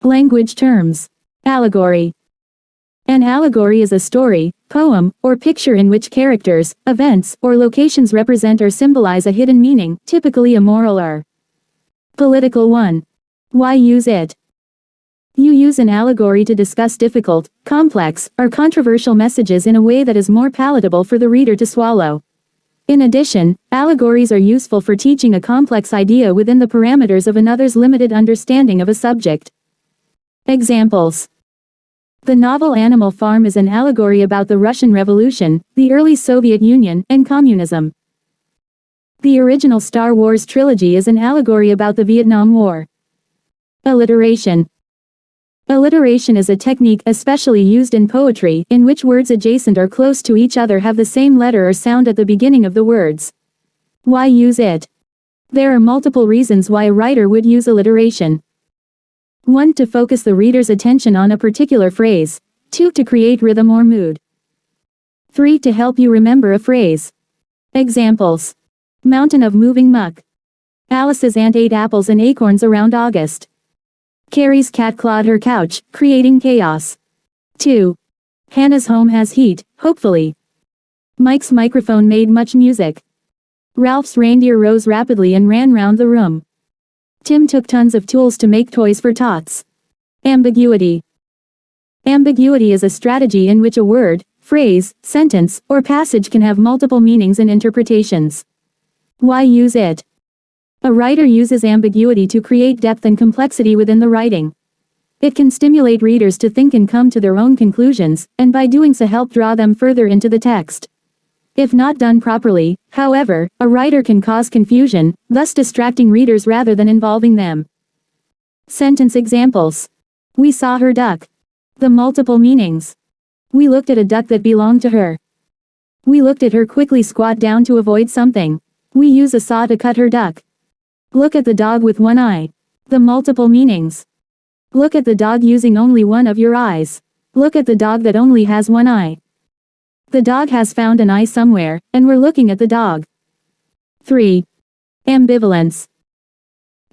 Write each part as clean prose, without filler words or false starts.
Language terms. Allegory. An allegory is a story, poem, or picture in which characters, events, or locations represent or symbolize a hidden meaning, typically a moral or political one. Why use it? You use an allegory to discuss difficult, complex, or controversial messages in a way that is more palatable for the reader to swallow. In addition, allegories are useful for teaching a complex idea within the parameters of another's limited understanding of a subject. Examples. The novel Animal Farm is an allegory about the Russian Revolution, the early Soviet Union, and communism. The original Star Wars trilogy is an allegory about the Vietnam War. Alliteration. Alliteration is a technique especially used in poetry, in which words adjacent or close to each other have the same letter or sound at the beginning of the words. Why use it? There are multiple reasons why a writer would use alliteration. 1. To focus the reader's attention on a particular phrase. 2. To create rhythm or mood. 3. To help you remember a phrase. Examples. Mountain of moving muck. Alice's aunt ate apples and acorns around August. Carrie's cat clawed her couch, creating chaos. 2. Hannah's home has heat, hopefully. Mike's microphone made much music. Ralph's reindeer rose rapidly and ran round the room. Tim took tons of tools to make toys for tots. Ambiguity. Ambiguity is a strategy in which a word, phrase, sentence, or passage can have multiple meanings and interpretations. Why use it? A writer uses ambiguity to create depth and complexity within the writing. It can stimulate readers to think and come to their own conclusions, and by doing so help draw them further into the text. If not done properly, however, a writer can cause confusion, thus distracting readers rather than involving them. Sentence examples. We saw her duck. The multiple meanings. We looked at a duck that belonged to her. We looked at her quickly squat down to avoid something. We use a saw to cut her duck. Look at the dog with one eye. The multiple meanings. Look at the dog using only one of your eyes. Look at the dog that only has one eye. The dog has found an eye somewhere, and we're looking at the dog. 3. Ambivalence.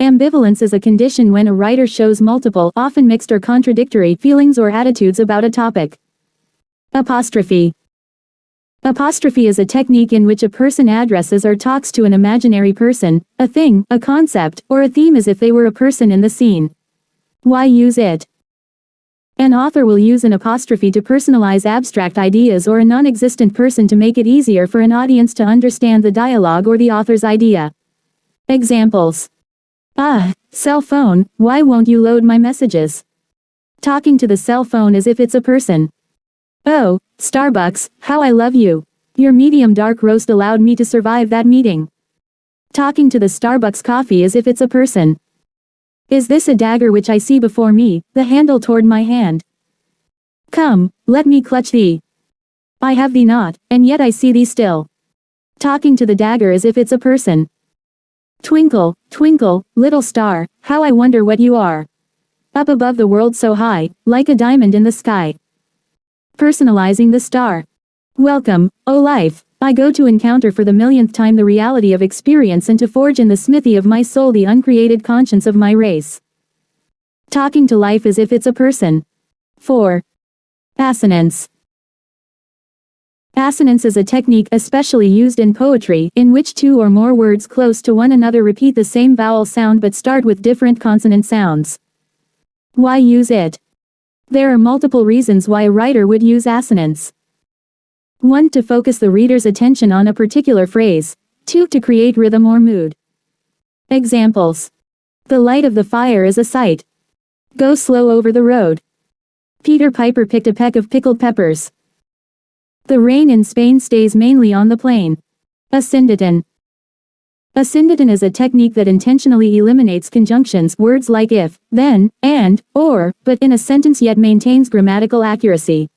Ambivalence is a condition when a writer shows multiple, often mixed or contradictory, feelings or attitudes about a topic. Apostrophe. Apostrophe is a technique in which a person addresses or talks to an imaginary person, a thing, a concept, or a theme as if they were a person in the scene. Why use it? An author will use an apostrophe to personalize abstract ideas or a non-existent person to make it easier for an audience to understand the dialogue or the author's idea. Examples. Cell phone, why won't you load my messages? Talking to the cell phone as if it's a person. Oh, Starbucks, how I love you. Your medium dark roast allowed me to survive that meeting. Talking to the Starbucks coffee as if it's a person. Is this a dagger which I see before me, the handle toward my hand? Come, let me clutch thee. I have thee not, and yet I see thee still. Talking to the dagger as if it's a person. Twinkle, twinkle, little star, how I wonder what you are. Up above the world so high, like a diamond in the sky. Personalizing the star. Welcome, O life, I go to encounter for the millionth time the reality of experience and to forge in the smithy of my soul the uncreated conscience of my race. Talking to life as if it's a person. 4. Assonance. Assonance is a technique especially used in poetry, in which two or more words close to one another repeat the same vowel sound but start with different consonant sounds. Why use it? There are multiple reasons why a writer would use assonance. 1. To focus the reader's attention on a particular phrase. 2. To create rhythm or mood. Examples. The light of the fire is a sight. Go slow over the road. Peter Piper picked a peck of pickled peppers. The rain in Spain stays mainly on the plain. A syndeton. A syndeton is a technique that intentionally eliminates conjunctions, words like if, then, and, or, but in a sentence yet maintains grammatical accuracy.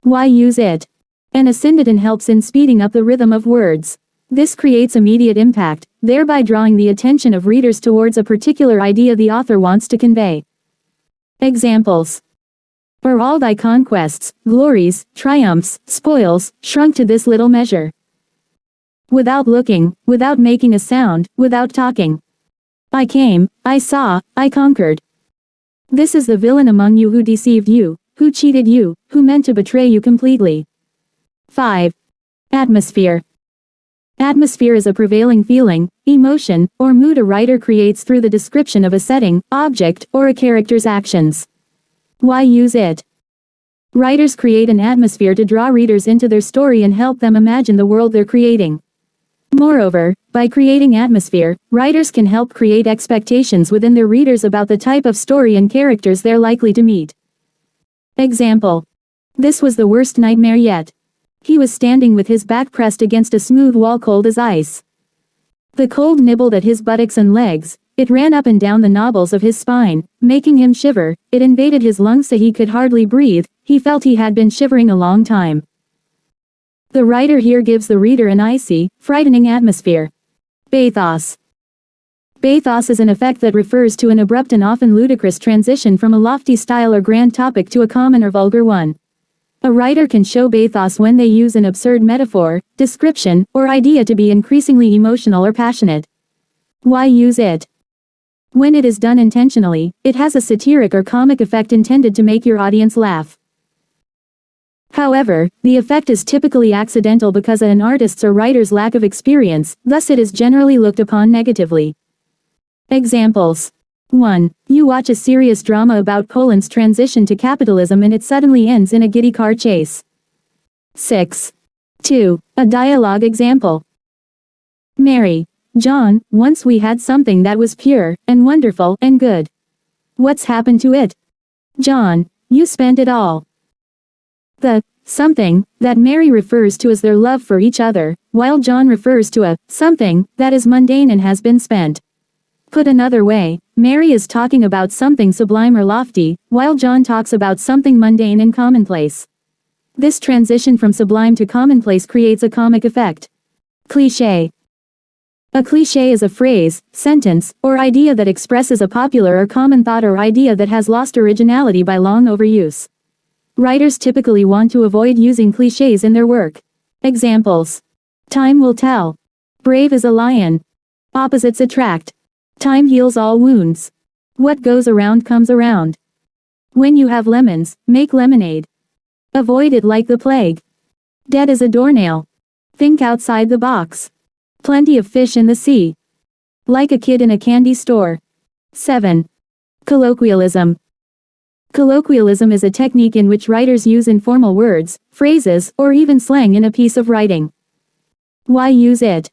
Why use it? An asyndeton helps in speeding up the rhythm of words. This creates immediate impact, thereby drawing the attention of readers towards a particular idea the author wants to convey. Examples. Are all thy conquests, glories, triumphs, spoils, shrunk to this little measure? Without looking, without making a sound, without talking. I came, I saw, I conquered. This is the villain among you who deceived you, who cheated you, who meant to betray you completely. 5. Atmosphere. Atmosphere is a prevailing feeling, emotion, or mood a writer creates through the description of a setting, object, or a character's actions. Why use it? Writers create an atmosphere to draw readers into their story and help them imagine the world they're creating. Moreover, by creating atmosphere, writers can help create expectations within their readers about the type of story and characters they're likely to meet. Example. This was the worst nightmare yet. He was standing with his back pressed against a smooth wall cold as ice. The cold nibbled at his buttocks and legs, it ran up and down the knobbles of his spine, making him shiver, it invaded his lungs so he could hardly breathe, he felt he had been shivering a long time. The writer here gives the reader an icy, frightening atmosphere. Bathos. Bathos is an effect that refers to an abrupt and often ludicrous transition from a lofty style or grand topic to a common or vulgar one. A writer can show bathos when they use an absurd metaphor, description, or idea to be increasingly emotional or passionate. Why use it? When it is done intentionally, it has a satiric or comic effect intended to make your audience laugh. However, the effect is typically accidental because of an artist's or writer's lack of experience, thus it is generally looked upon negatively. Examples. 1. You watch a serious drama about Poland's transition to capitalism and it suddenly ends in a giddy car chase. 6. 2. A dialogue example. Mary. John, once we had something that was pure, and wonderful, and good. What's happened to it? John, you spent it all. The something that Mary refers to as their love for each other, while John refers to a something that is mundane and has been spent. Put another way, Mary is talking about something sublime or lofty, while John talks about something mundane and commonplace. This transition from sublime to commonplace creates a comic effect. Cliché. A cliché is a phrase, sentence, or idea that expresses a popular or common thought or idea that has lost originality by long overuse. Writers typically want to avoid using clichés in their work. Examples. Time will tell. Brave as a lion. Opposites attract. Time heals all wounds. What goes around comes around. When you have lemons, make lemonade. Avoid it like the plague. Dead as a doornail. Think outside the box. Plenty of fish in the sea. Like a kid in a candy store. 7. Colloquialism. Colloquialism is a technique in which writers use informal words, phrases, or even slang in a piece of writing. Why use it?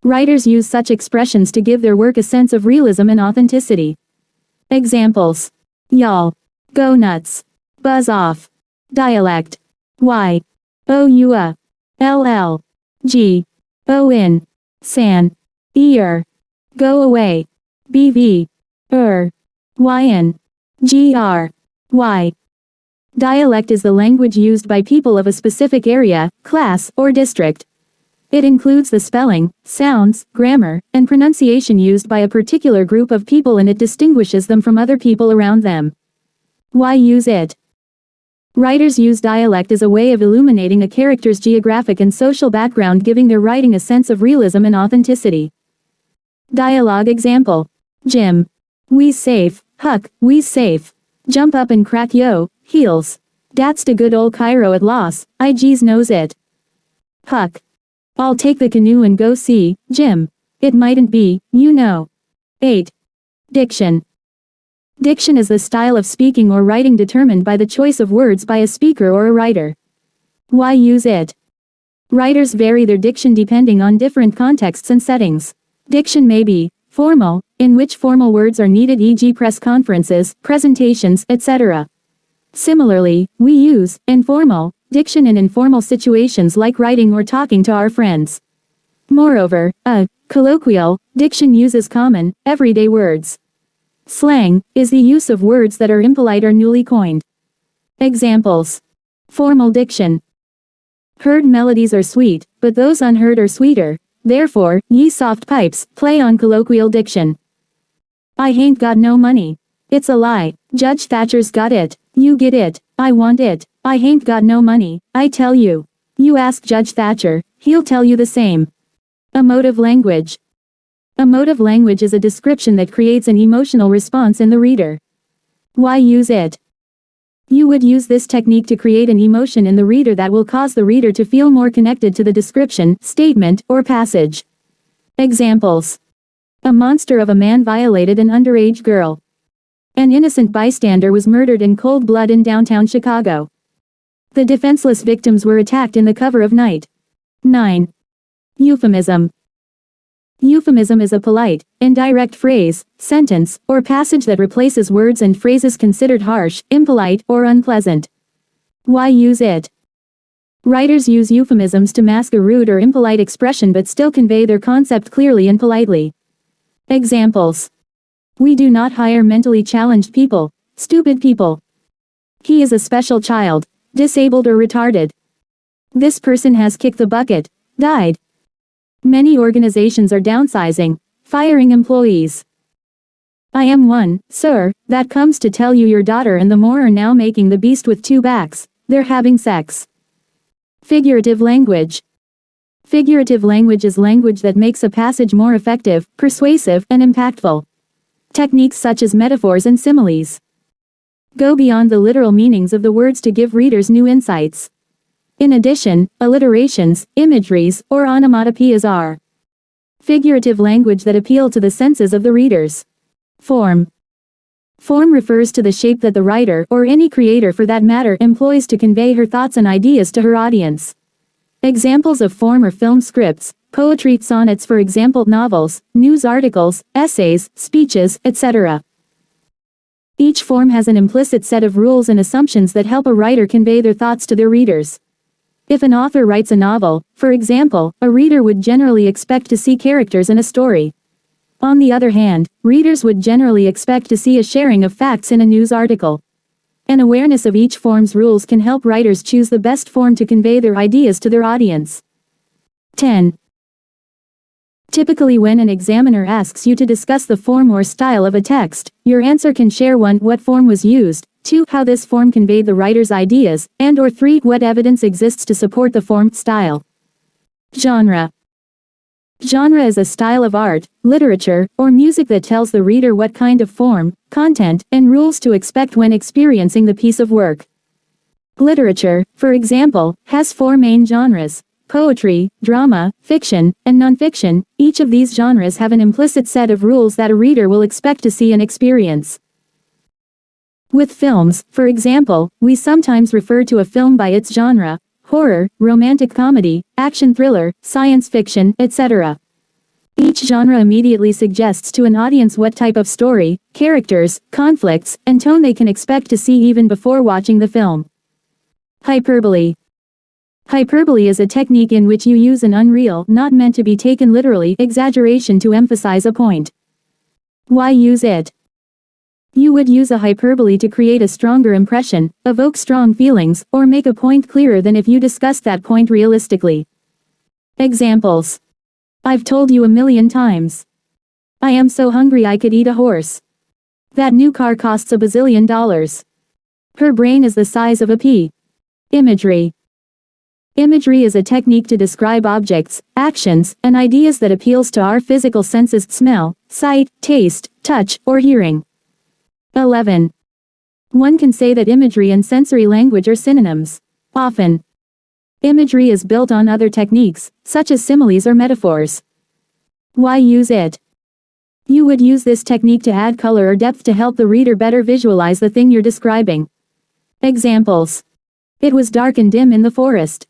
Writers use such expressions to give their work a sense of realism and authenticity. Examples. Y'all. Go nuts. Buzz off. Dialect. Y. O U A. L L. G. O N. San. Ear. Go away. BV. YN. GR. Y. Dialect is the language used by people of a specific area, class, or district. It includes the spelling, sounds, grammar, and pronunciation used by a particular group of people and it distinguishes them from other people around them. Why use it? Writers use dialect as a way of illuminating a character's geographic and social background, giving their writing a sense of realism and authenticity. Dialogue example. Jim. We safe, Huck, we safe. Jump up and crack yo, heels. Dat's the good old Cairo at loss, I geez knows it. Huck. I'll take the canoe and go see, Jim. It mightn't be, you know. 8. Diction. Diction is the style of speaking or writing determined by the choice of words by a speaker or a writer. Why use it? Writers vary their diction depending on different contexts and settings. Diction may be formal, in which formal words are needed, e.g. press conferences, presentations, etc. Similarly, we use informal diction in informal situations like writing or talking to our friends. Moreover, a colloquial diction uses common, everyday words. Slang is the use of words that are impolite or newly coined. Examples. Formal diction. Heard melodies are sweet, but those unheard are sweeter. Therefore, ye soft pipes, play on colloquial diction. I hain't got no money. It's a lie, Judge Thatcher's got it, you get it, I want it, I hain't got no money, I tell you. You ask Judge Thatcher, he'll tell you the same. Emotive language. Emotive language is a description that creates an emotional response in the reader. Why use it? You would use this technique to create an emotion in the reader that will cause the reader to feel more connected to the description, statement, or passage. Examples. A monster of a man violated an underage girl. An innocent bystander was murdered in cold blood in downtown Chicago. The defenseless victims were attacked in the cover of night. 9. Euphemism. Euphemism is a polite, indirect phrase, sentence, or passage that replaces words and phrases considered harsh, impolite, or unpleasant. Why use it? Writers use euphemisms to mask a rude or impolite expression but still convey their concept clearly and politely. Examples. We do not hire mentally challenged people, stupid people. He is a special child, disabled or retarded. This person has kicked the bucket, died. Many organizations are downsizing, firing employees. I am one, sir, that comes to tell you your daughter and the more are now making the beast with two backs, they're having sex. Figurative language. Figurative language is language that makes a passage more effective, persuasive, and impactful. Techniques such as metaphors and similes go beyond the literal meanings of the words to give readers new insights. In addition, alliterations, imageries, or onomatopoeias are figurative language that appeal to the senses of the readers. Form. Form refers to the shape that the writer, or any creator for that matter, employs to convey her thoughts and ideas to her audience. Examples of form are film scripts, poetry, sonnets, for example novels, news articles, essays, speeches, etc. Each form has an implicit set of rules and assumptions that help a writer convey their thoughts to their readers. If an author writes a novel, for example, a reader would generally expect to see characters in a story. On the other hand, readers would generally expect to see a sharing of facts in a news article. An awareness of each form's rules can help writers choose the best form to convey their ideas to their audience. 10. Typically when an examiner asks you to discuss the form or style of a text, your answer can share 1. What form was used, 2. How this form conveyed the writer's ideas, and or 3. What evidence exists to support the form, style. Genre. Genre is a style of art, literature, or music that tells the reader what kind of form, content, and rules to expect when experiencing the piece of work. Literature, for example, has 4 main genres: poetry, drama, fiction, and nonfiction. Each of these genres have an implicit set of rules that a reader will expect to see and experience. With films, for example, we sometimes refer to a film by its genre: horror, romantic comedy, action thriller, science fiction, etc. Each genre immediately suggests to an audience what type of story, characters, conflicts, and tone they can expect to see even before watching the film. Hyperbole. Hyperbole is a technique in which you use an unreal, not meant to be taken literally, exaggeration to emphasize a point. Why use it? You would use a hyperbole to create a stronger impression, evoke strong feelings, or make a point clearer than if you discussed that point realistically. Examples. I've told you 1,000,000 times. I am so hungry I could eat a horse. That new car costs $1 bazillion. Her brain is the size of a pea. Imagery. Imagery is a technique to describe objects, actions, and ideas that appeals to our physical senses: smell, sight, taste, touch, or hearing. 11. One can say that imagery and sensory language are synonyms. Often, imagery is built on other techniques, such as similes or metaphors. Why use it? You would use this technique to add color or depth to help the reader better visualize the thing you're describing. Examples. It was dark and dim in the forest.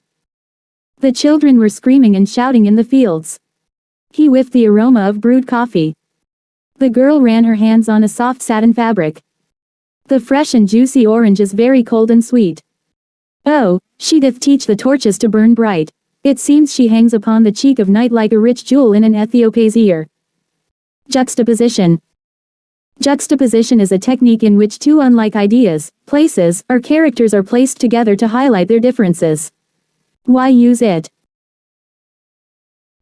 The children were screaming and shouting in the fields. He whiffed the aroma of brewed coffee. The girl ran her hands on a soft satin fabric. The fresh and juicy orange is very cold and sweet. Oh, she doth teach the torches to burn bright. It seems she hangs upon the cheek of night like a rich jewel in an Ethiope's ear. Juxtaposition. Juxtaposition is a technique in which two unlike ideas, places, or characters are placed together to highlight their differences. Why use it?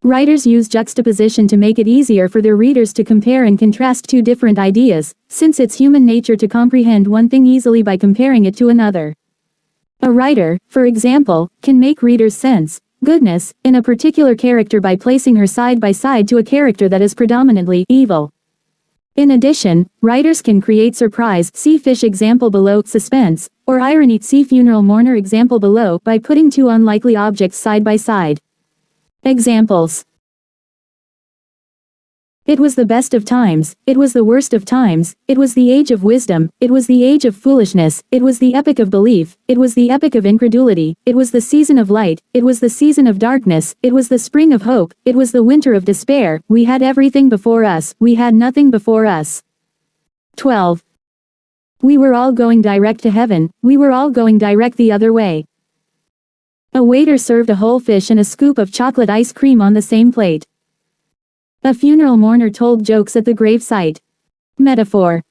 Writers use juxtaposition to make it easier for their readers to compare and contrast two different ideas, since it's human nature to comprehend one thing easily by comparing it to another. A writer, for example, can make readers sense goodness in a particular character by placing her side by side to a character that is predominantly evil. In addition, writers can create surprise, see fish example below, suspense, or irony, see funeral mourner example below, by putting two unlikely objects side by side. Examples. It was the best of times, it was the worst of times, it was the age of wisdom, it was the age of foolishness, it was the epoch of belief, it was the epoch of incredulity, it was the season of light, it was the season of darkness, it was the spring of hope, it was the winter of despair, we had everything before us, we had nothing before us. 12. We were all going direct to heaven, we were all going direct the other way. A waiter served a whole fish and a scoop of chocolate ice cream on the same plate. A funeral mourner told jokes at the grave site. Metaphor.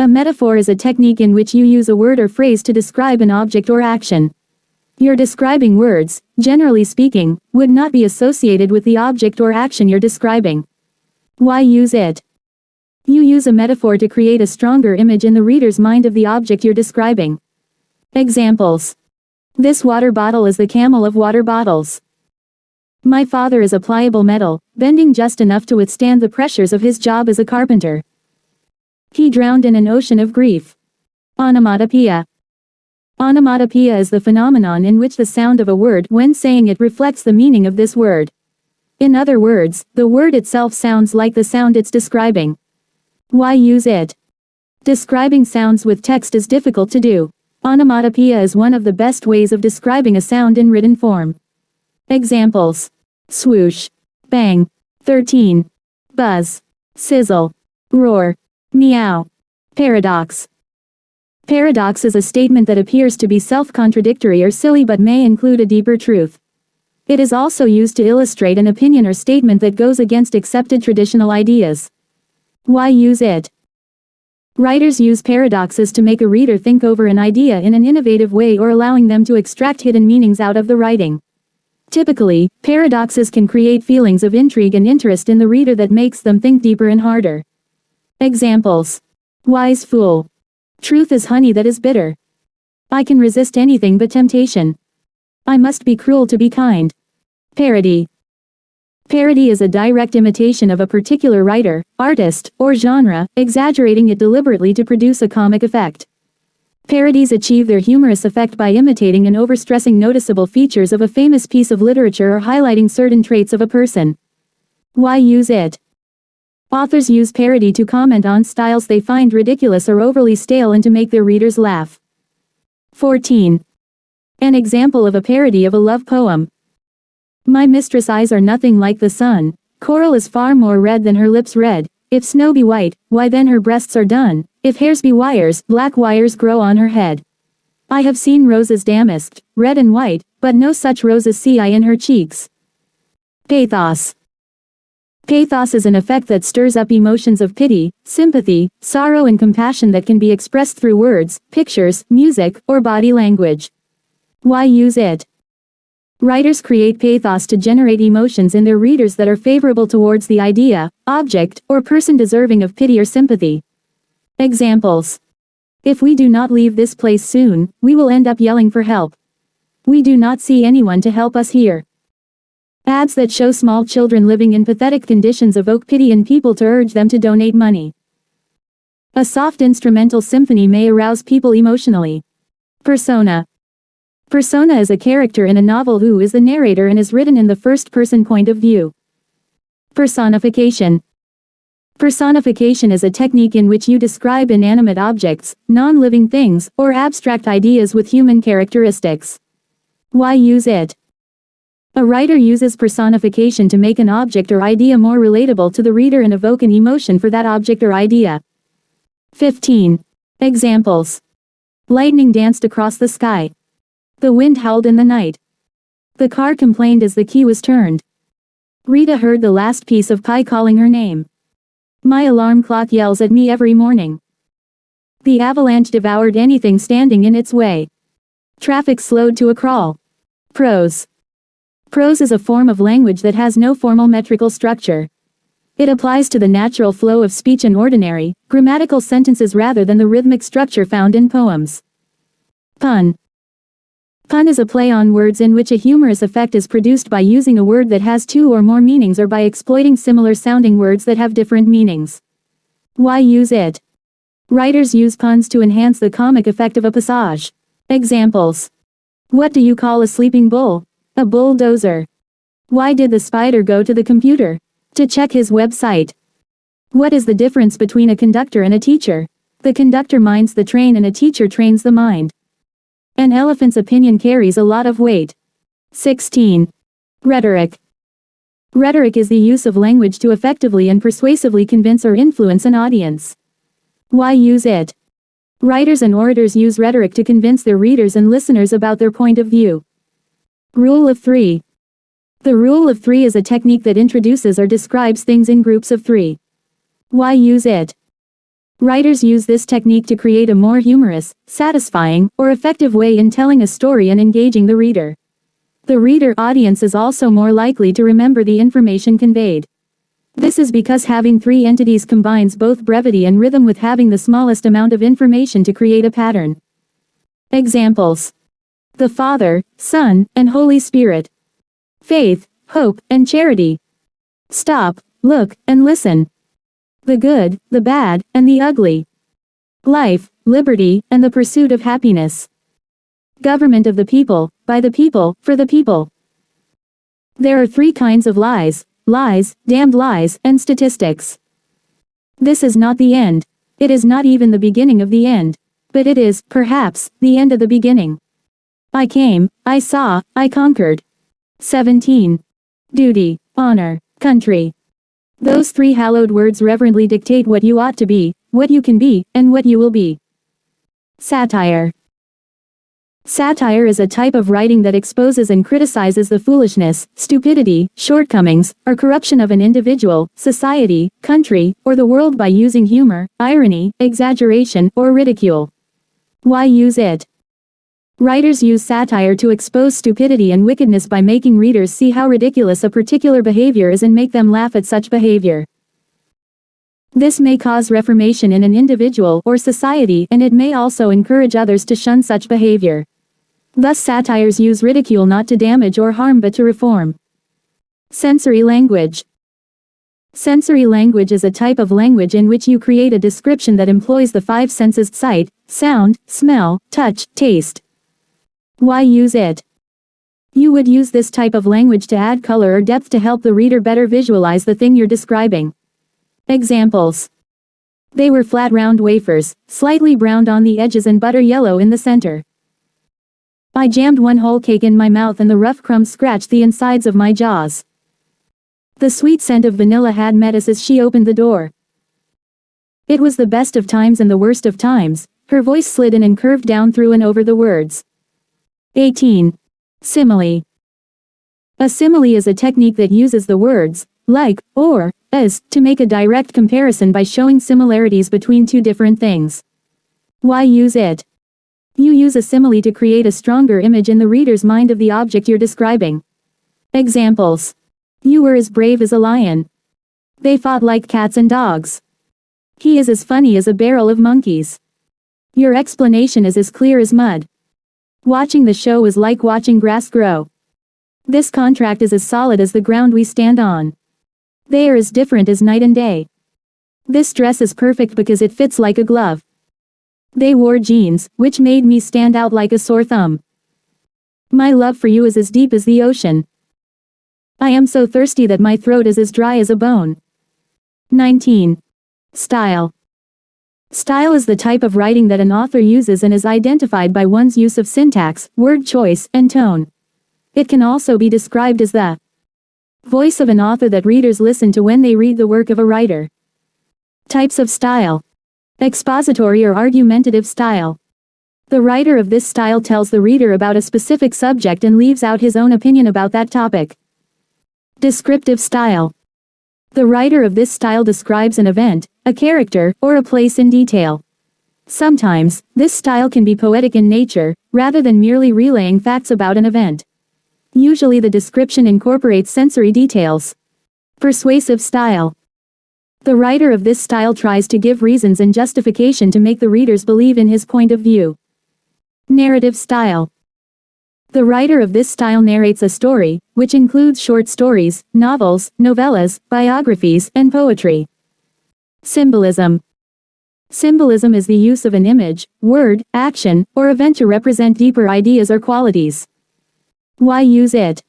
A metaphor is a technique in which you use a word or phrase to describe an object or action. Your describing words, generally speaking, would not be associated with the object or action you're describing. Why use it? You use a metaphor to create a stronger image in the reader's mind of the object you're describing. Examples. This water bottle is the camel of water bottles. My father is a pliable metal, bending just enough to withstand the pressures of his job as a carpenter. He drowned in an ocean of grief. Onomatopoeia. Onomatopoeia is the phenomenon in which the sound of a word when saying it reflects the meaning of this word. In other words, the word itself sounds like the sound it's describing. Why use it? Describing sounds with text is difficult to do. Onomatopoeia is one of the best ways of describing a sound in written form. Examples. Swoosh. Bang. 13. Buzz. Sizzle. Roar. Meow. Paradox. Paradox is a statement that appears to be self-contradictory or silly but may include a deeper truth. It is also used to illustrate an opinion or statement that goes against accepted traditional ideas. Why use it? Writers use paradoxes to make a reader think over an idea in an innovative way or allowing them to extract hidden meanings out of the writing. Typically, paradoxes can create feelings of intrigue and interest in the reader that makes them think deeper and harder. Examples. Wise fool. Truth is honey that is bitter. I can resist anything but temptation. I must be cruel to be kind. Parody. Parody is a direct imitation of a particular writer, artist, or genre, exaggerating it deliberately to produce a comic effect. Parodies achieve their humorous effect by imitating and overstressing noticeable features of a famous piece of literature or highlighting certain traits of a person. Why use it? Authors use parody to comment on styles they find ridiculous or overly stale and to make their readers laugh. 14. An example of a parody of a love poem. My mistress' eyes are nothing like the sun, coral is far more red than her lips red, if snow be white, why then her breasts are dun, if hairs be wires, black wires grow on her head. I have seen roses damasked, red and white, but no such roses see I in her cheeks. Pathos. Pathos is an effect that stirs up emotions of pity, sympathy, sorrow and compassion that can be expressed through words, pictures, music, or body language. Why use it? Writers create pathos to generate emotions in their readers that are favorable towards the idea, object, or person deserving of pity or sympathy. Examples. If we do not leave this place soon, we will end up yelling for help. We do not see anyone to help us here. Ads that show small children living in pathetic conditions evoke pity in people to urge them to donate money. A soft instrumental symphony may arouse people emotionally. Persona. Persona is a character in a novel who is the narrator and is written in the first-person point of view. Personification. Personification is a technique in which you describe inanimate objects, non-living things, or abstract ideas with human characteristics. Why use it? A writer uses personification to make an object or idea more relatable to the reader and evoke an emotion for that object or idea. 15. Examples. Lightning danced across the sky. The wind howled in the night. The car complained as the key was turned. Rita heard the last piece of pie calling her name. My alarm clock yells at me every morning. The avalanche devoured anything standing in its way. Traffic slowed to a crawl. Prose. Prose is a form of language that has no formal metrical structure. It applies to the natural flow of speech in ordinary, grammatical sentences rather than the rhythmic structure found in poems. Pun. Pun is a play on words in which a humorous effect is produced by using a word that has two or more meanings or by exploiting similar sounding words that have different meanings. Why use it? Writers use puns to enhance the comic effect of a passage. Examples. What do you call a sleeping bull? A bulldozer. Why did the spider go to the computer? To check his website. What is the difference between a conductor and a teacher? The conductor minds the train and a teacher trains the mind. An elephant's opinion carries a lot of weight. 16. Rhetoric. Rhetoric is the use of language to effectively and persuasively convince or influence an audience. Why use it? Writers and orators use rhetoric to convince their readers and listeners about their point of view. Rule of 3. The rule of 3 is a technique that introduces or describes things in groups of 3. Why use it? Writers use this technique to create a more humorous, satisfying, or effective way in telling a story and engaging the reader. The reader audience is also more likely to remember the information conveyed. This is because having 3 entities combines both brevity and rhythm with having the smallest amount of information to create a pattern. Examples. The Father, Son, and Holy Spirit. Faith, hope, and charity. Stop, look, and listen. The good, the bad, and the ugly. Life, liberty, and the pursuit of happiness. Government of the people, by the people, for the people. There are 3 kinds of lies: lies, damned lies, and statistics. This is not the end. It is not even the beginning of the end. But it is, perhaps, the end of the beginning. I came, I saw, I conquered. 17. Duty, honor, country. Those 3 hallowed words reverently dictate what you ought to be, what you can be, and what you will be. Satire. Satire is a type of writing that exposes and criticizes the foolishness, stupidity, shortcomings, or corruption of an individual, society, country, or the world by using humor, irony, exaggeration, or ridicule. Why use it? Writers use satire to expose stupidity and wickedness by making readers see how ridiculous a particular behavior is and make them laugh at such behavior. This may cause reformation in an individual or society, and it may also encourage others to shun such behavior. Thus satires use ridicule not to damage or harm but to reform. Sensory language. Sensory language is a type of language in which you create a description that employs the 5 senses: sight, sound, smell, touch, taste. Why use it? You would use this type of language to add color or depth to help the reader better visualize the thing you're describing. Examples. They were flat round wafers, slightly browned on the edges and butter yellow in the center. I jammed one whole cake in my mouth and the rough crumbs scratched the insides of my jaws. The sweet scent of vanilla had met us as she opened the door. It was the best of times and the worst of times. Her voice slid in and curved down through and over the words. 18. Simile. A simile is a technique that uses the words, like, or, as, to make a direct comparison by showing similarities between 2 different things. Why use it? You use a simile to create a stronger image in the reader's mind of the object you're describing. Examples. You were as brave as a lion. They fought like cats and dogs. He is as funny as a barrel of monkeys. Your explanation is as clear as mud. Watching the show is like watching grass grow. This contract is as solid as the ground we stand on. They are as different as night and day. This dress is perfect because it fits like a glove. They wore jeans, which made me stand out like a sore thumb. My love for you is as deep as the ocean. I am so thirsty that my throat is as dry as a bone. 19. Style. Style is the type of writing that an author uses and is identified by one's use of syntax, word choice, and tone. It can also be described as the voice of an author that readers listen to when they read the work of a writer. Types of style. Expository or argumentative style. The writer of this style tells the reader about a specific subject and leaves out his own opinion about that topic. Descriptive style. The writer of this style describes an event, a character, or a place in detail. Sometimes, this style can be poetic in nature, rather than merely relaying facts about an event. Usually the description incorporates sensory details. Persuasive style. The writer of this style tries to give reasons and justification to make the readers believe in his point of view. Narrative style. The writer of this style narrates a story, which includes short stories, novels, novellas, biographies, and poetry. Symbolism. Symbolism is the use of an image, word, action, or event to represent deeper ideas or qualities. Why use it?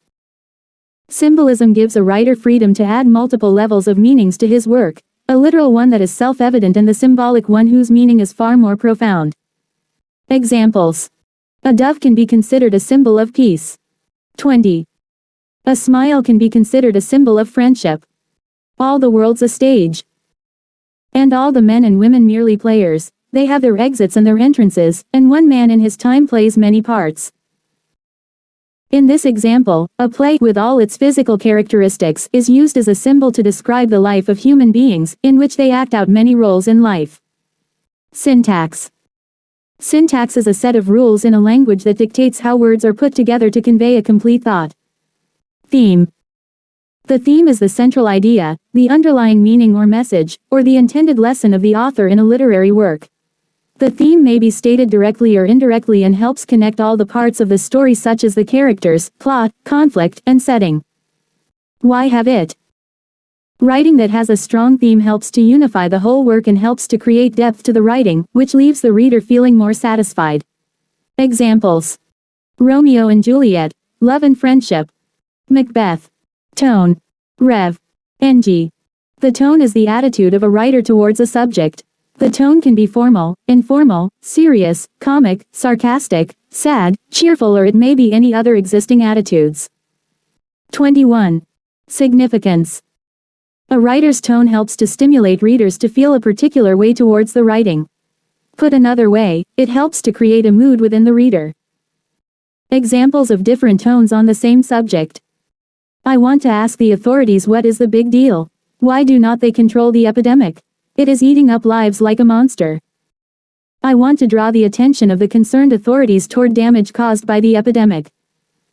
Symbolism gives a writer freedom to add multiple levels of meanings to his work, a literal one that is self-evident and the symbolic one whose meaning is far more profound. Examples. A dove can be considered a symbol of peace. 20. A smile can be considered a symbol of friendship. All the world's a stage. And all the men and women merely players, they have their exits and their entrances, and one man in his time plays many parts. In this example, a play, with all its physical characteristics, is used as a symbol to describe the life of human beings, in which they act out many roles in life. Syntax. Syntax is a set of rules in a language that dictates how words are put together to convey a complete thought. Theme. The theme is the central idea, the underlying meaning or message, or the intended lesson of the author in a literary work. The theme may be stated directly or indirectly and helps connect all the parts of the story, such as the characters, plot, conflict, and setting. Why have it? Writing that has a strong theme helps to unify the whole work and helps to create depth to the writing, which leaves the reader feeling more satisfied. Examples. Romeo and Juliet, Love and Friendship. Macbeth. Tone. Rev. NG. The tone is the attitude of a writer towards a subject. The tone can be formal, informal, serious, comic, sarcastic, sad, cheerful, or it may be any other existing attitudes. 21. Significance. A writer's tone helps to stimulate readers to feel a particular way towards the writing. Put another way, it helps to create a mood within the reader. Examples of different tones on the same subject. I want to ask the authorities, what is the big deal? Why do not they control the epidemic? It is eating up lives like a monster. I want to draw the attention of the concerned authorities toward damage caused by the epidemic.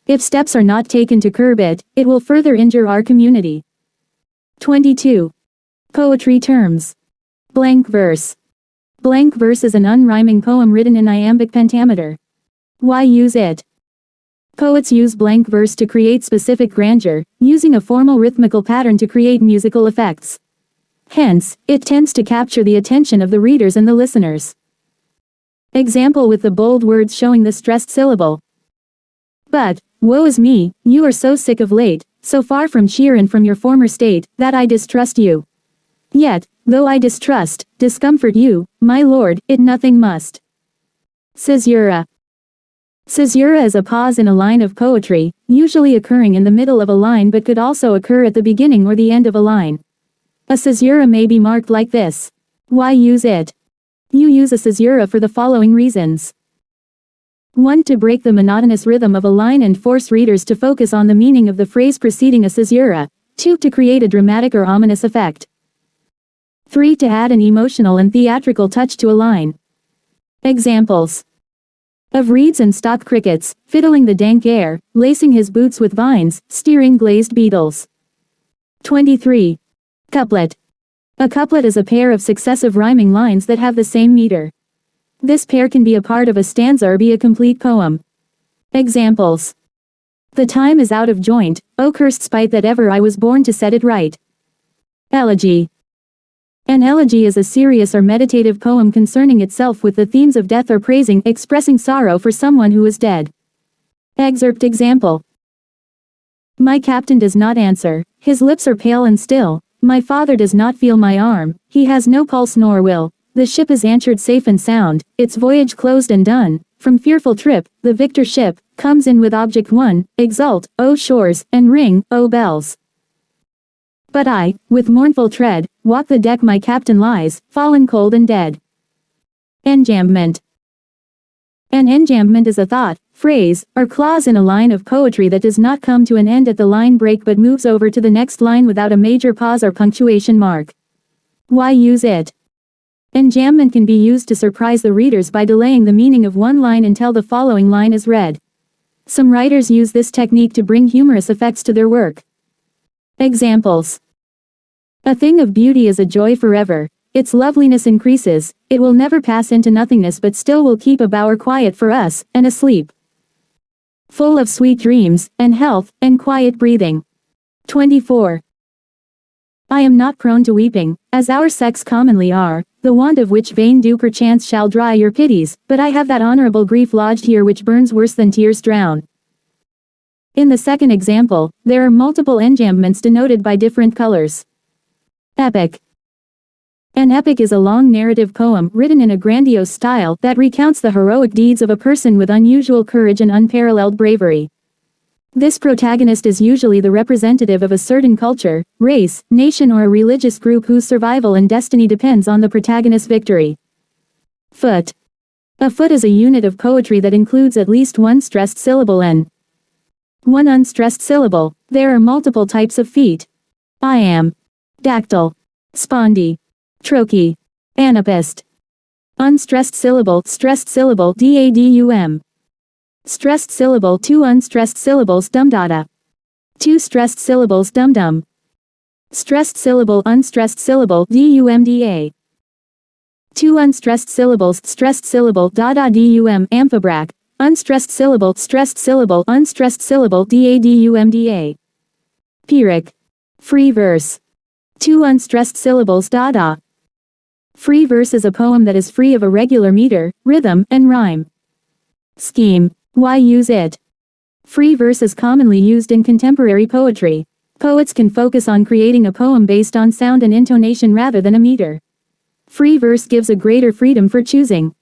If steps are not taken to curb it, it will further injure our community. 22. Poetry terms. Blank verse. Blank verse is an unrhyming poem written in iambic pentameter. Why use it? Poets use blank verse to create specific grandeur, using a formal rhythmical pattern to create musical effects. Hence, it tends to capture the attention of the readers and the listeners. Example with the bold words showing the stressed syllable. But, woe is me, you are so sick of late, so far from cheer and from your former state, that I distrust you. Yet, though I distrust, discomfort you, my lord, it nothing must. Caesura. Caesura is a pause in a line of poetry, usually occurring in the middle of a line but could also occur at the beginning or the end of a line. A caesura may be marked like this. Why use it? You use a caesura for the following reasons. 1. To break the monotonous rhythm of a line and force readers to focus on the meaning of the phrase preceding a caesura. 2. To create a dramatic or ominous effect. 3. To add an emotional and theatrical touch to a line. Examples. Of reeds and stock crickets, fiddling the dank air, lacing his boots with vines, steering glazed beetles. 23. Couplet. A couplet is a pair of successive rhyming lines that have the same meter. This pair can be a part of a stanza or be a complete poem. Examples. The time is out of joint, O cursed spite that ever I was born to set it right. Elegy. An elegy is a serious or meditative poem concerning itself with the themes of death or praising, expressing sorrow for someone who is dead. Excerpt example. My captain does not answer, his lips are pale and still, my father does not feel my arm, he has no pulse nor will, the ship is anchored safe and sound, its voyage closed and done, from fearful trip, the victor ship, comes in with object won, exult, O shores, and ring, O bells. But I, with mournful tread, walk the deck my captain lies, fallen cold and dead. Enjambment. An enjambment is a thought, phrase, or clause in a line of poetry that does not come to an end at the line break but moves over to the next line without a major pause or punctuation mark. Why use it? Enjambment can be used to surprise the readers by delaying the meaning of one line until the following line is read. Some writers use this technique to bring humorous effects to their work. Examples. A thing of beauty is a joy forever, its loveliness increases, it will never pass into nothingness but still will keep a bower quiet for us, and asleep. Full of sweet dreams, and health, and quiet breathing. 24. I am not prone to weeping, as our sex commonly are, the want of which vain dew perchance shall dry your pities, but I have that honorable grief lodged here which burns worse than tears drown. In the second example, there are multiple enjambments denoted by different colors. Epic. An epic is a long narrative poem written in a grandiose style that recounts the heroic deeds of a person with unusual courage and unparalleled bravery. This protagonist is usually the representative of a certain culture, race, nation or a religious group whose survival and destiny depends on the protagonist's victory. Foot. A foot is a unit of poetry that includes at least one stressed syllable and one unstressed syllable. There are multiple types of feet. Iamb, dactyl, spondy, trochee, anapist. Unstressed syllable, stressed syllable, dadum. Stressed syllable, 2 unstressed syllables, dum-dada. 2 stressed syllables, dum-dum. Stressed syllable, unstressed syllable, dumda. 2 unstressed syllables, stressed syllable, da-da-dum, amphibrach. Unstressed syllable, stressed syllable, unstressed syllable, da-dum-da. Pyrrhic. Free verse. 2 unstressed syllables, da-da. Free verse is a poem that is free of irregular meter, rhythm, and rhyme. Scheme. Why use it? Free verse is commonly used in contemporary poetry. Poets can focus on creating a poem based on sound and intonation rather than a meter. Free verse gives a greater freedom for choosing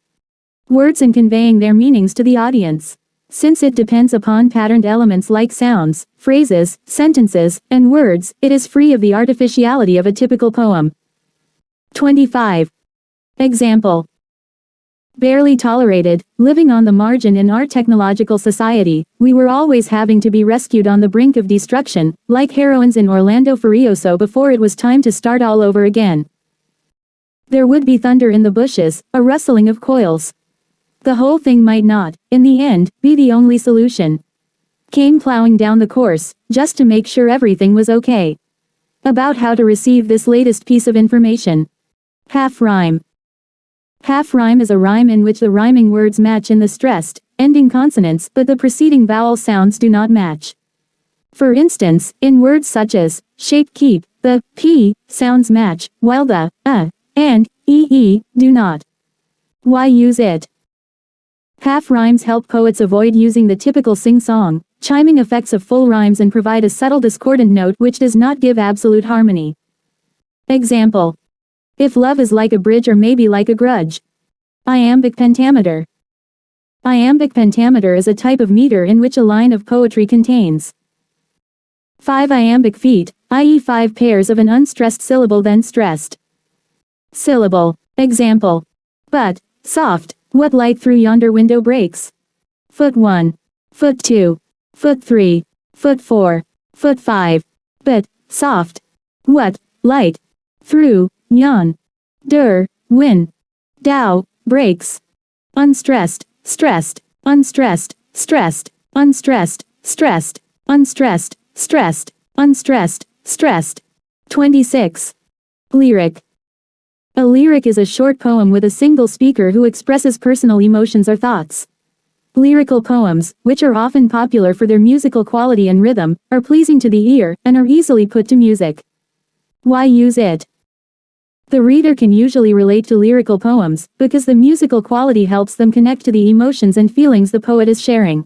words and conveying their meanings to the audience. Since it depends upon patterned elements like sounds, phrases, sentences, and words, it is free of the artificiality of a typical poem. 25. Example. Barely tolerated, living on the margin in our technological society, we were always having to be rescued on the brink of destruction, like heroines in Orlando Furioso before it was time to start all over again. There would be thunder in the bushes, a rustling of coils. The whole thing might not, in the end, be the only solution. Came plowing down the course, just to make sure everything was okay. About how to receive this latest piece of information. Half rhyme. Half rhyme is a rhyme in which the rhyming words match in the stressed, ending consonants, but the preceding vowel sounds do not match. For instance, in words such as shape, keep, the p sounds match, while the and do not. Why use it? Half rhymes help poets avoid using the typical sing-song, chiming effects of full rhymes and provide a subtle discordant note which does not give absolute harmony. Example. If love is like a bridge or maybe like a grudge. Iambic pentameter. Iambic pentameter is a type of meter in which a line of poetry contains 5 iambic feet, i.e. 5 pairs of an unstressed syllable then stressed. Syllable. Example. But, soft, what light through yonder window breaks? Foot 1. Foot 2. Foot 3. Foot 4. Foot 5. But, soft. What, light, through, yon, win, dow, breaks. Unstressed, stressed, unstressed, stressed, unstressed, stressed, unstressed, stressed, unstressed, stressed. 26. Lyric. A lyric is a short poem with a single speaker who expresses personal emotions or thoughts. Lyrical poems, which are often popular for their musical quality and rhythm, are pleasing to the ear, and are easily put to music. Why use it? The reader can usually relate to lyrical poems, because the musical quality helps them connect to the emotions and feelings the poet is sharing.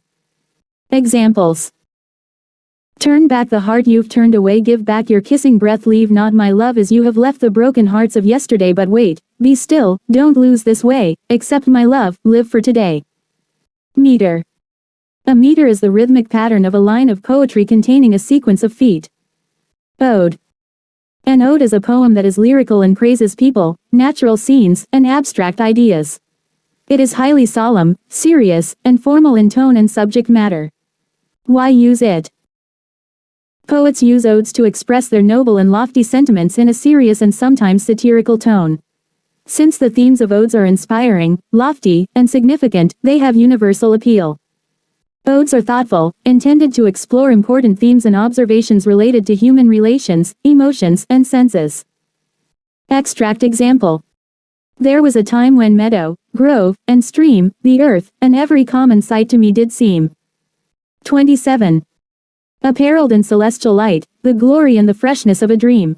Examples. Turn back the heart you've turned away, give back your kissing breath, leave not my love as you have left the broken hearts of yesterday, but wait, be still, don't lose this way, accept my love, live for today. Meter. A meter is the rhythmic pattern of a line of poetry containing a sequence of feet. Ode. An ode is a poem that is lyrical and praises people, natural scenes, and abstract ideas. It is highly solemn, serious, and formal in tone and subject matter. Why use it? Poets use odes to express their noble and lofty sentiments in a serious and sometimes satirical tone. Since the themes of odes are inspiring, lofty, and significant, they have universal appeal. Odes are thoughtful, intended to explore important themes and observations related to human relations, emotions, and senses. Extract example. There was a time when meadow, grove, and stream, the earth, and every common sight to me did seem. 27. Apparelled in celestial light, the glory and the freshness of a dream.